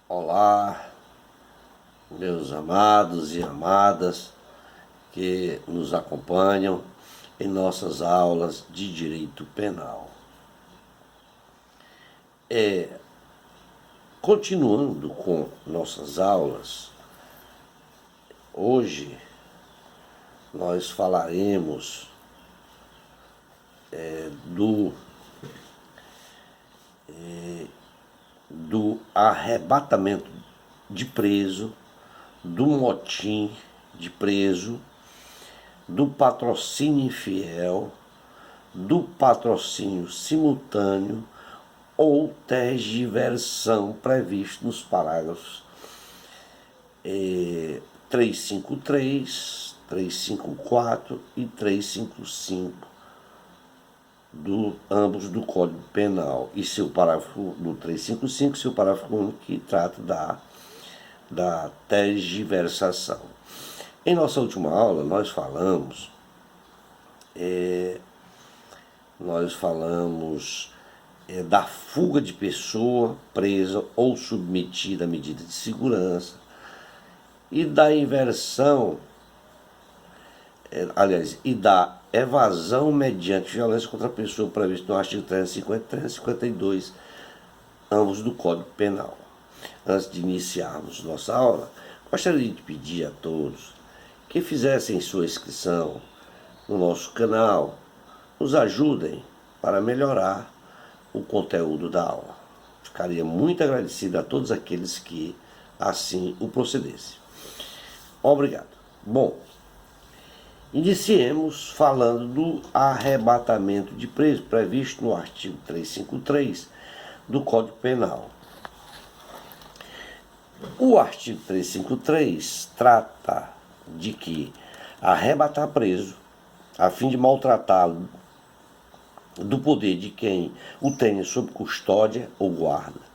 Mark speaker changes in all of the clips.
Speaker 1: Olá, meus amados e amadas que nos acompanham em nossas aulas de direito penal. Continuando com nossas aulas, hoje nós falaremos do arrebatamento de preso, do motim de preso, do patrocínio infiel, do patrocínio simultâneo ou tergiversão previsto nos parágrafos 353, 354 e 355 ambos do Código Penal, e seu parágrafo do 355, seu parágrafo único, que trata da tergiversação. Em nossa última aula nós falamos da fuga de pessoa presa ou submetida à medida de segurança e da inversão, e da evasão mediante violência contra a pessoa previsto no artigo 350 e 352, ambos do Código Penal. Antes de iniciarmos nossa aula, gostaria de pedir a todos que fizessem sua inscrição no nosso canal, nos ajudem para melhorar o conteúdo da aula. Ficaria muito agradecido a todos aqueles que assim o procedessem. Obrigado. Bom, iniciemos falando do arrebatamento de preso previsto no artigo 353 do Código Penal. O artigo 353 trata de que arrebatar preso a fim de maltratá-lo do poder de quem o tenha sob custódia ou guarda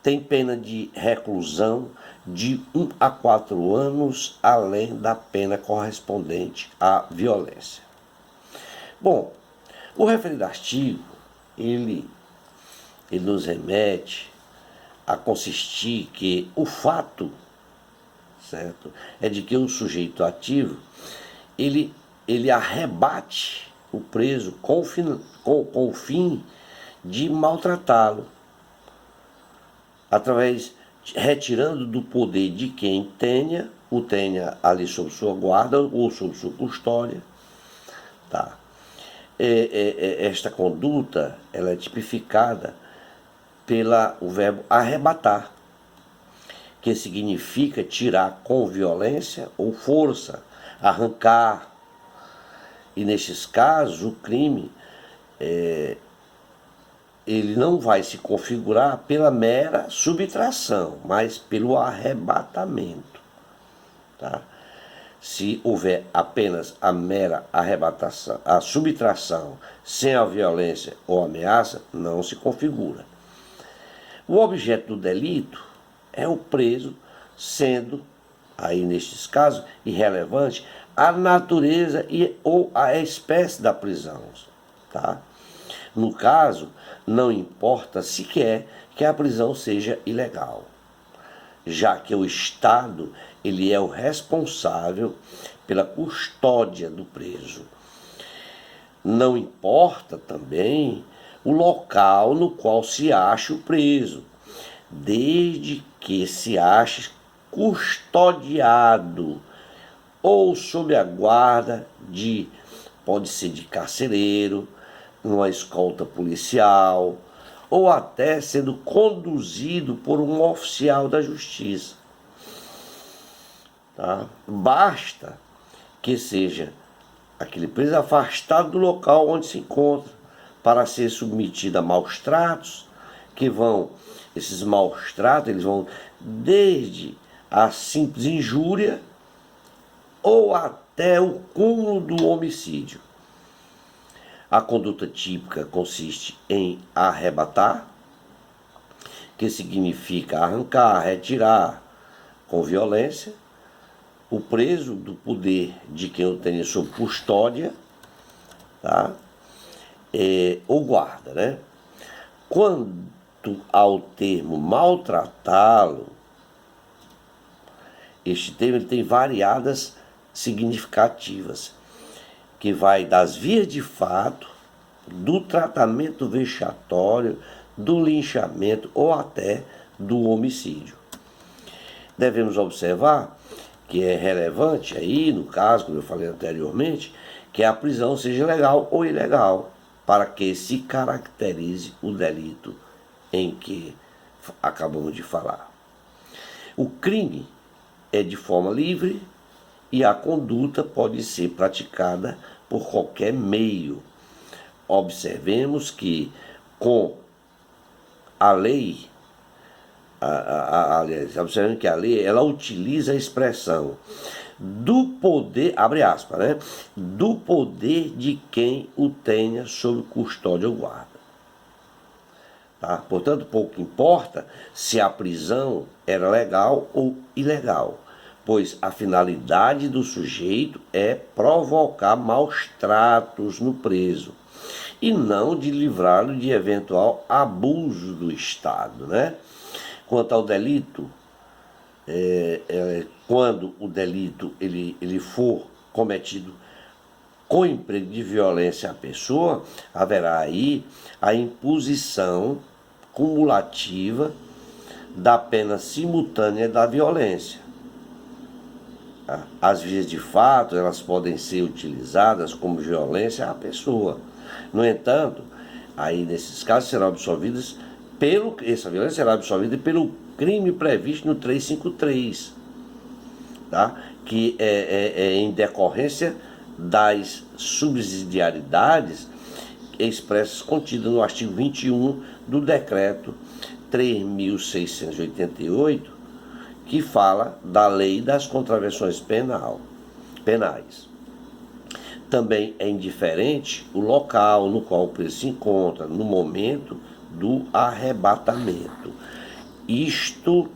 Speaker 1: tem pena de reclusão de 1 a 4 anos, além da pena correspondente à violência. Bom, o referido artigo, ele nos remete a consistir que o fato, certo, é de que o sujeito ativo, ele arrebate o preso com o fim de maltratá-lo, retirando do poder de quem o tenha ali sob sua guarda ou sob sua custódia. Tá? Esta conduta ela é tipificada pelo verbo arrebatar, que significa tirar com violência ou força, arrancar. E nestes casos o crime ele não vai se configurar pela mera subtração, mas pelo arrebatamento. Tá? Se houver apenas a mera arrebatação, a subtração sem a violência ou ameaça, não se configura. O objeto do delito é o preso, sendo, aí nestes casos, irrelevante a natureza ou a espécie da prisão. Tá? No caso, não importa sequer que a prisão seja ilegal, já que o Estado ele é o responsável pela custódia do preso. Não importa também o local no qual se acha o preso, desde que se ache custodiado ou sob a guarda pode ser de carcereiro, numa escolta policial, ou até sendo conduzido por um oficial da justiça. Tá? Basta que seja aquele preso afastado do local onde se encontra para ser submetido a maus tratos, esses maus tratos, eles vão desde a simples injúria ou até o cúmulo do homicídio. A conduta típica consiste em arrebatar, que significa arrancar, retirar com violência o preso do poder de quem o tenha sob custódia, tá? Ou guarda, né? Quando ao termo maltratá-lo, este termo ele tem variadas significativas, que vai das vias de fato, do tratamento vexatório, do linchamento ou até do homicídio. Devemos observar que é relevante aí, no caso, como eu falei anteriormente, que a prisão seja legal ou ilegal, para que se caracterize o delito em que acabamos de falar. O crime é de forma livre e a conduta pode ser praticada por qualquer meio. Observemos que com a lei, observemos que a lei ela utiliza a expressão do poder, abre aspas, né? Do poder de quem o tenha sob custódia ou guarda. Tá? Portanto, pouco importa se a prisão era legal ou ilegal, pois a finalidade do sujeito é provocar maus tratos no preso e não de livrá-lo de eventual abuso do Estado, né? Quanto ao delito, quando o delito ele for cometido com emprego de violência à pessoa, haverá aí a imposição cumulativa da pena simultânea da violência. As vias de fato, elas podem ser utilizadas como violência à pessoa. No entanto, aí nesses casos serão absolvidas essa violência será absolvida pelo crime previsto no 353, tá? Que é em decorrência das subsidiariedades expressas contidas no artigo 21 do decreto 3.688, que fala da lei das contravenções penais. Também é indiferente o local no qual o preso se encontra no momento do arrebatamento. Isto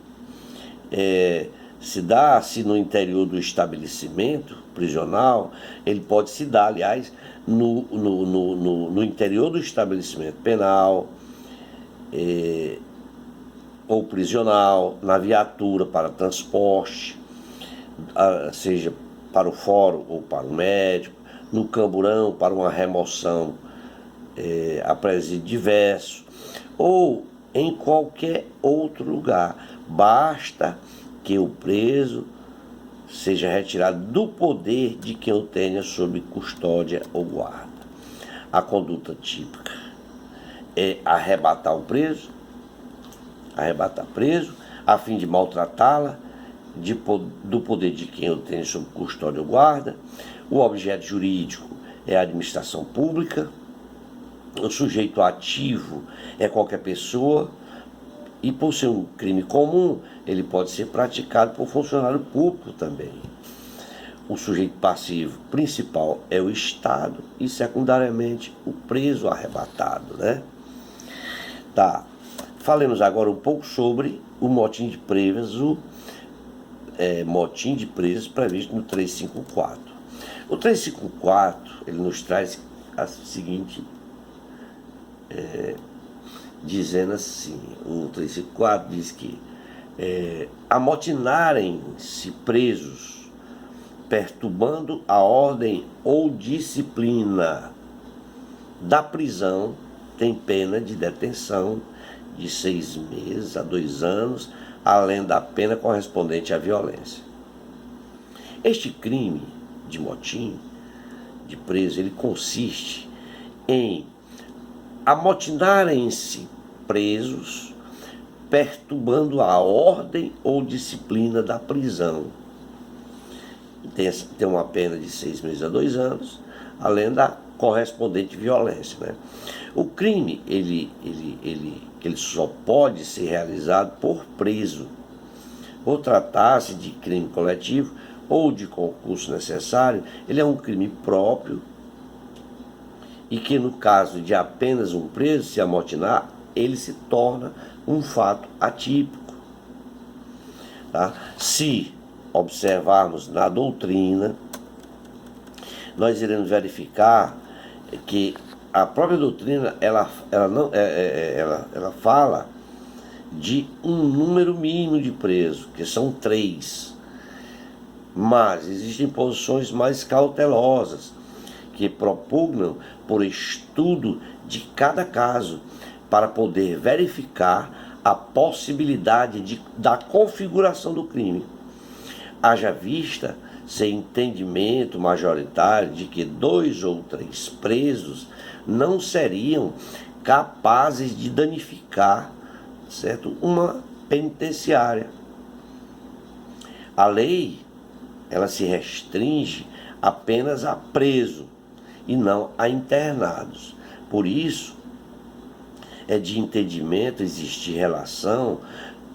Speaker 1: se dá se no interior do estabelecimento prisional, ele pode se dar, aliás, no interior do estabelecimento penal ou prisional, na viatura para transporte, seja para o fórum ou para o médico, no camburão para uma remoção a presídio diverso, ou em qualquer outro lugar. Basta que o preso seja retirado do poder de quem o tenha sob custódia ou guarda. A conduta típica é arrebatar preso, a fim de maltratá-la, do poder de quem o tenha sob custódia ou guarda. O objeto jurídico é a administração pública. O sujeito ativo é qualquer pessoa, e por ser um crime comum, ele pode ser praticado por funcionário público também. O sujeito passivo principal é o Estado e, secundariamente, o preso arrebatado, né? Tá. Falemos agora um pouco sobre o motim de preso, previsto no 354. O 354, ele nos traz a seguinte dizendo assim, o 354 diz que amotinarem-se presos, perturbando a ordem ou disciplina da prisão, tem pena de detenção de 6 meses a 2 anos, além da pena correspondente à violência. Este crime de motim de preso, ele consiste em amotinarem-se presos, perturbando a ordem ou disciplina da prisão. Tem uma pena de 6 meses a 2 anos, além da correspondente violência, né? O crime, ele só pode ser realizado por preso. Por tratar-se de crime coletivo ou de concurso necessário, ele é um crime próprio, e que no caso de apenas um preso se amotinar, ele se torna um fato atípico. Tá? Se observarmos na doutrina, nós iremos verificar que a própria doutrina ela fala de um número mínimo de presos, que são 3. Mas existem posições mais cautelosas, que propugnam por estudo de cada caso, para poder verificar a possibilidade da configuração do crime. Haja vista sem entendimento majoritário de que 2 ou 3 presos não seriam capazes de danificar, certo, uma penitenciária. A lei, ela se restringe apenas a preso e não a internados. Por isso, é de entendimento existir relação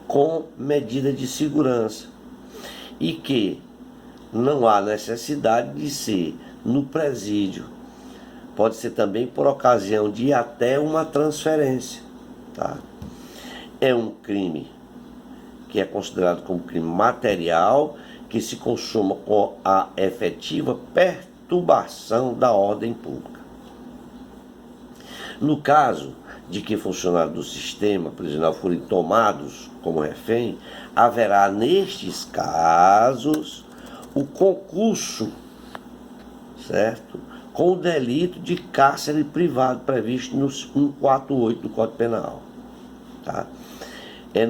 Speaker 1: com medida de segurança e que não há necessidade de ser no presídio. Pode ser também por ocasião de até uma transferência. Tá? É um crime que é considerado como crime material, que se consuma com a efetiva perturbação da ordem pública. No caso de que funcionários do sistema prisional forem tomados como refém, haverá nestes casos o concurso, certo, com o delito de cárcere privado previsto no 148 do Código Penal. Tá?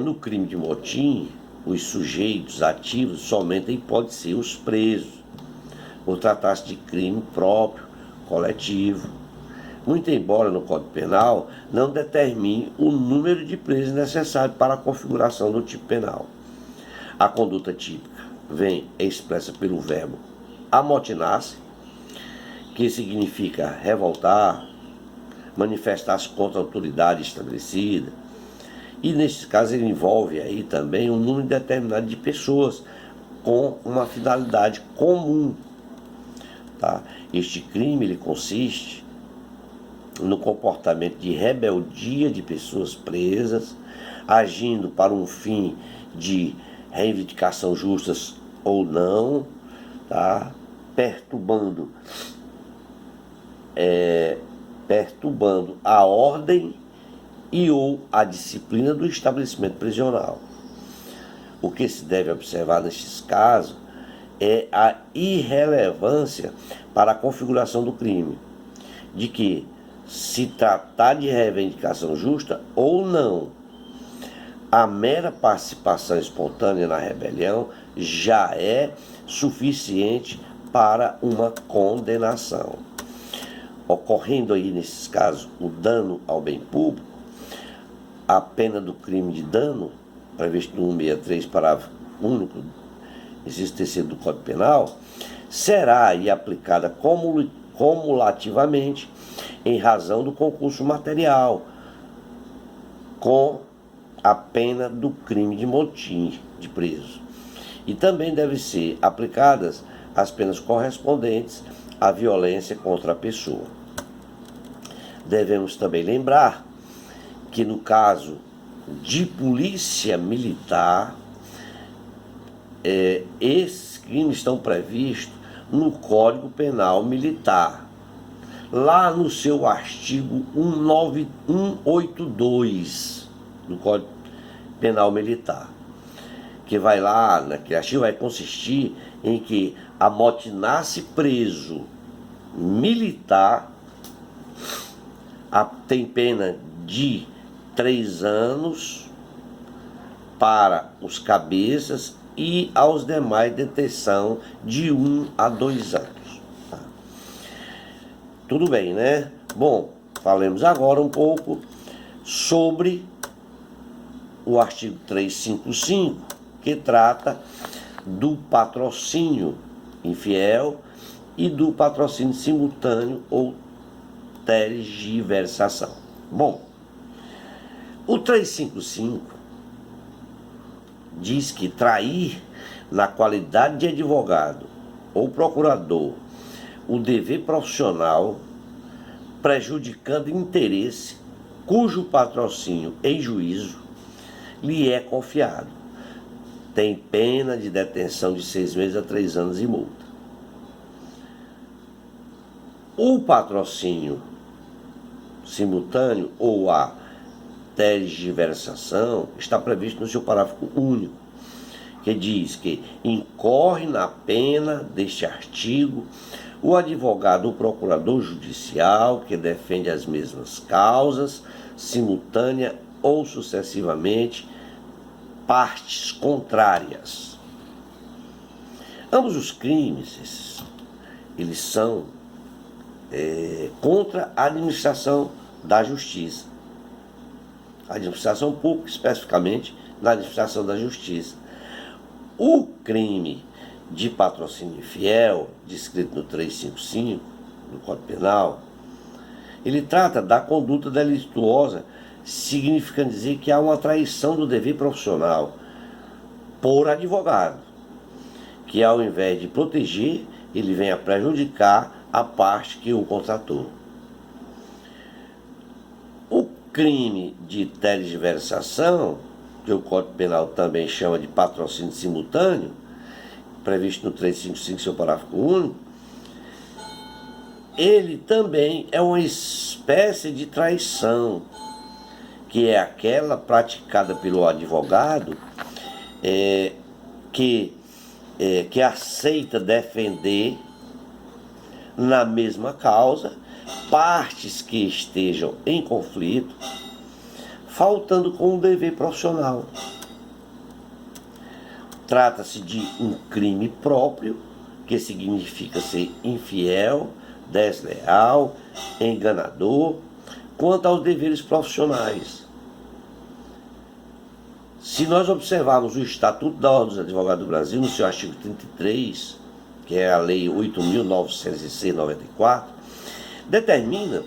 Speaker 1: No crime de motim, os sujeitos ativos somente podem ser os presos, por tratar-se de crime próprio, coletivo. Muito embora no Código Penal não determine o número de presos necessário para a configuração do tipo penal. A conduta típica vem expressa pelo verbo amotinar-se, que significa revoltar, manifestar-se contra a autoridade estabelecida. E nesse caso ele envolve aí também um número determinado de pessoas com uma finalidade comum. Tá? Este crime ele consiste no comportamento de rebeldia de pessoas presas, agindo para um fim de reivindicação justas ou não, tá? perturbando a ordem e ou a disciplina do estabelecimento prisional. O que se deve observar nestes casos é a irrelevância para a configuração do crime, de que se tratar de reivindicação justa ou não, a mera participação espontânea na rebelião já é suficiente para uma condenação. Ocorrendo aí nesses casos o dano ao bem público, a pena do crime de dano, previsto no 163, parágrafo único, inciso terceiro do Código Penal, será aí aplicada cumulativamente em razão do concurso material com a pena do crime de motim de preso. E também devem ser aplicadas as penas correspondentes à violência contra a pessoa. Devemos também lembrar que no caso de polícia militar, esses crimes estão previstos no Código Penal Militar, lá no seu artigo 182 do Código Penal Militar, que vai lá, que artigo vai consistir em que amotinar-se preso militar tem pena de 3 anos para os cabeças e aos demais detenção de 1 a 2 anos. Tá? Tudo bem, né? Bom, falemos agora um pouco sobre o artigo 355, que trata do patrocínio infiel e do patrocínio simultâneo ou tergiversação. Bom, o 355 diz que trair na qualidade de advogado ou procurador o dever profissional, prejudicando interesse cujo patrocínio em juízo lhe é confiado, tem pena de detenção de 6 meses a 3 anos e multa. O patrocínio simultâneo ou a tergiversação está previsto no seu parágrafo único, que diz que incorre na pena deste artigo o advogado ou procurador judicial que defende as mesmas causas, simultânea ou sucessivamente, partes contrárias. Ambos os crimes, eles são contra a administração da justiça. A administração pública, especificamente, na administração da justiça. O crime de patrocínio infiel, descrito no 355 do Código Penal, ele trata da conduta delituosa, significando dizer que há uma traição do dever profissional por advogado, que ao invés de proteger, ele vem a prejudicar a parte que o contratou. O crime de tergiversação, que o Código Penal também chama de patrocínio simultâneo, previsto no 355, seu parágrafo único, ele também é uma espécie de traição, que é aquela praticada pelo advogado que aceita defender na mesma causa partes que estejam em conflito, faltando com o dever profissional. Trata-se de um crime próprio, que significa ser infiel, desleal, enganador, quanto aos deveres profissionais. Se nós observarmos o Estatuto da Ordem dos Advogados do Brasil, no seu artigo 33, que é a Lei 8.906/94, determina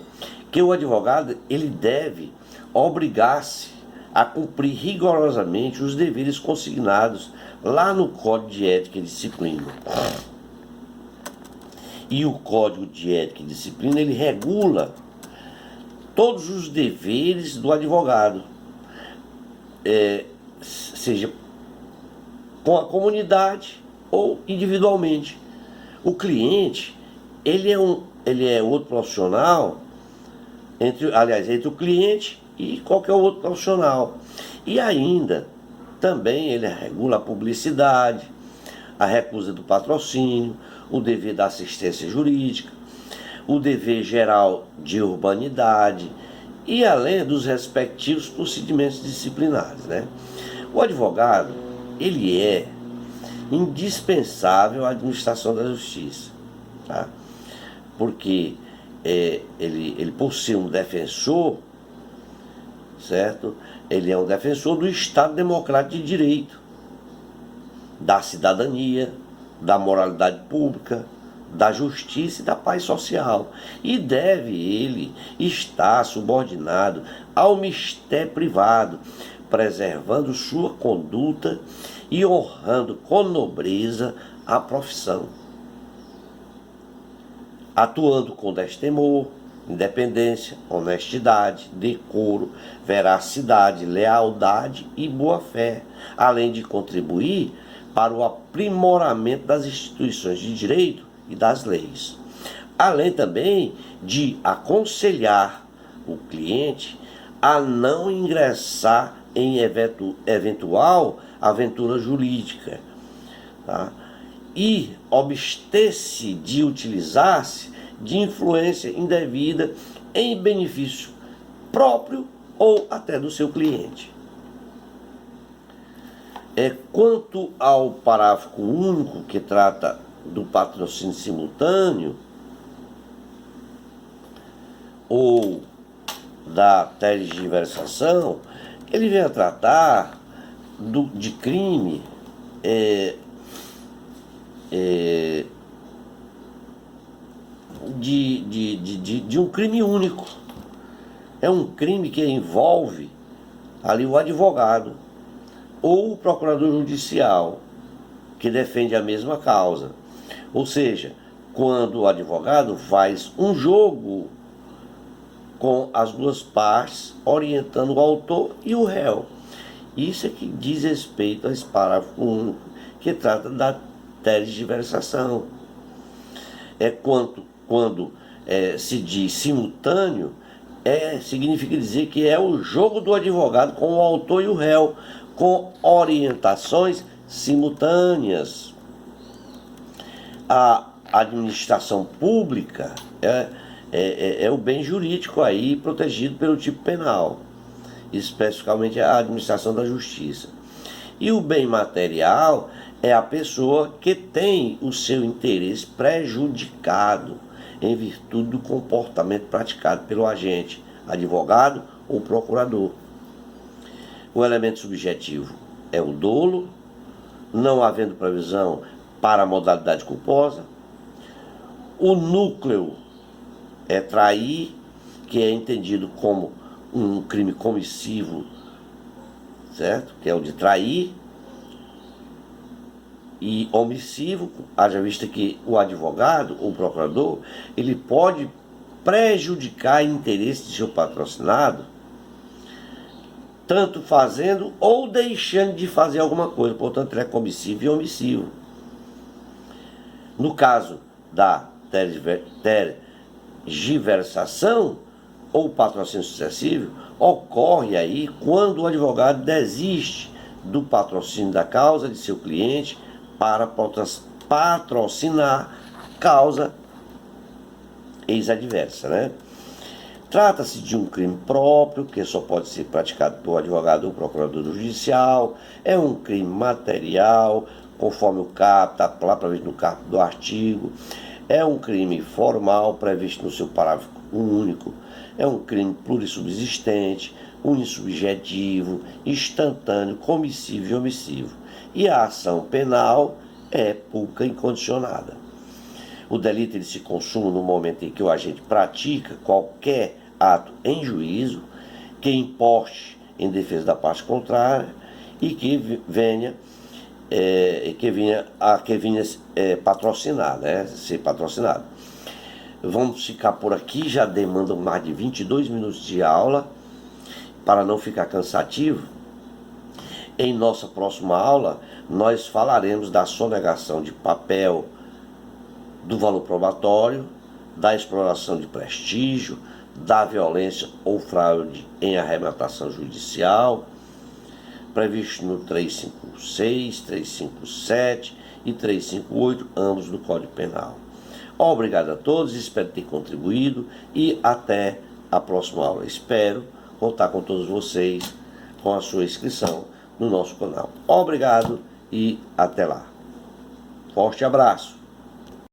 Speaker 1: que o advogado ele deve obrigar-se a cumprir rigorosamente os deveres consignados lá no Código de Ética e Disciplina. E o Código de Ética e Disciplina, ele regula todos os deveres do advogado, seja com a comunidade ou individualmente. O cliente, ele é outro profissional, entre o cliente e qualquer outro profissional. E ainda, também ele regula a publicidade, a recusa do patrocínio, o dever da assistência jurídica, o dever geral de urbanidade e além dos respectivos procedimentos disciplinares, né? O advogado, ele é indispensável à administração da justiça, tá? Porque ele por ser um defensor, certo? Ele é um defensor do Estado Democrático de Direito, da cidadania, da moralidade pública, da justiça e da paz social. E deve ele estar subordinado ao mistério privado, preservando sua conduta e honrando com nobreza a profissão, atuando com destemor, independência, honestidade, decoro, veracidade, lealdade e boa-fé, além de contribuir para o aprimoramento das instituições de direito e das leis, além também de aconselhar o cliente a não ingressar em eventual aventura jurídica, tá? E abster-se de utilizar-se de influência indevida em benefício próprio ou até do seu cliente. Quanto ao parágrafo único que trata do patrocínio simultâneo ou da tergiversação, ele vem a tratar de crime de um crime único. É um crime que envolve ali o advogado ou o procurador judicial que defende a mesma causa. Ou seja, quando o advogado faz um jogo com as duas partes, orientando o autor e o réu. Isso é que diz respeito a esse parágrafo único, que trata da tergiversação. Quando se diz simultâneo, significa dizer que é o jogo do advogado com o autor e o réu, com orientações simultâneas. A administração pública é o bem jurídico aí protegido pelo tipo penal, especificamente a administração da justiça. E o bem material é a pessoa que tem o seu interesse prejudicado em virtude do comportamento praticado pelo agente, advogado ou procurador. O elemento subjetivo é o dolo, não havendo previsão para a modalidade culposa. O núcleo é trair, que é entendido como um crime comissivo, certo? Que é o de trair. E omissivo, haja vista que o advogado ou procurador, ele pode prejudicar o interesse de seu patrocinado, tanto fazendo ou deixando de fazer alguma coisa, portanto ele é comissivo e omissivo. No caso da tergiversação ou patrocínio sucessivo, ocorre aí quando o advogado desiste do patrocínio da causa de seu cliente para patrocinar causa ex-adversa, né? Trata-se de um crime próprio, que só pode ser praticado por advogado ou procurador judicial. É um crime material, conforme o caput, está lá previsto no caput do artigo. É um crime formal, previsto no seu parágrafo único. É um crime plurissubsistente, unissubjetivo, instantâneo, comissivo e omissivo. E a ação penal é pública incondicionada. O delito ele se consuma no momento em que o agente pratica qualquer ato em juízo que importe em defesa da parte contrária e que venha patrocinar, né, ser patrocinado. Vamos ficar por aqui, já demandam mais de 22 minutos de aula, para não ficar cansativo. Em nossa próxima aula, nós falaremos da sonegação de papel do valor probatório, da exploração de prestígio, da violência ou fraude em arrematação judicial, previsto no 356, 357 e 358, ambos do Código Penal. Obrigado a todos, espero ter contribuído e até a próxima aula. Espero contar com todos vocês com a sua inscrição no nosso canal. Obrigado e até lá. Forte abraço.